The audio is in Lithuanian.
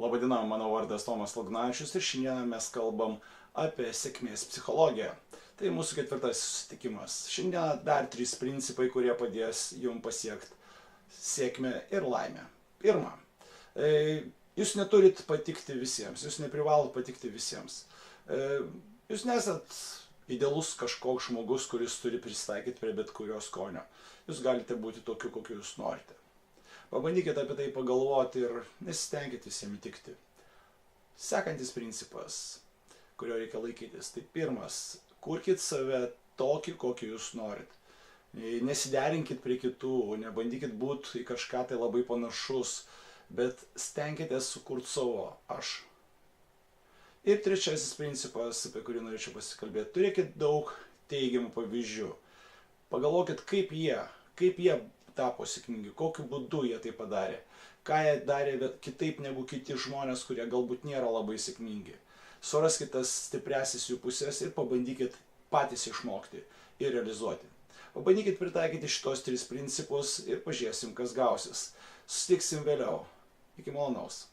Labadiena, mano vardas Tomas Lagnavičius ir šiandieną mes kalbam apie sėkmės psichologiją. Tai mūsų ketvirtasis susitikimas. Šiandieną dar 3 principai, kurie padės jums pasiekti sėkmę ir laimę. Pirma, jūs neturit patikti visiems, jūs neprivalot patikti visiems. Jūs nesat idealus kažkoks žmogus, kuris turi prisitaikyti prie bet kurio skonio. Jūs galite būti tokiu, kokiu jūs norite. Pabandykite apie tai pagalvoti ir nesistengkite visiems įtikti. Sekantis principas, kurio reikia laikytis, tai pirmas, kurkit save tokį, kokį jūs norit. Nesiderinkit prie kitų, nebandykit būti į kažką tai labai panašus, bet stenkitės sukurti savo aš. Ir trečiasis principas, apie kurį norėčiau pasikalbėti, turėkit daug teigiamų pavyzdžių. Pagalvokit, kaip jie tapo sėkmingi, kokiu būdu jie tai padarė, ką jie darė kitaip negu kiti žmonės, kurie galbūt nėra labai sėkmingi. Suraskite tas stipriasis jų pusės ir pabandykit patys išmokti ir realizuoti. Pabandykit pritaikyti šitos 3 principus ir pažiūrėsim, kas gausis. Susitiksim vėliau. Iki malonaus.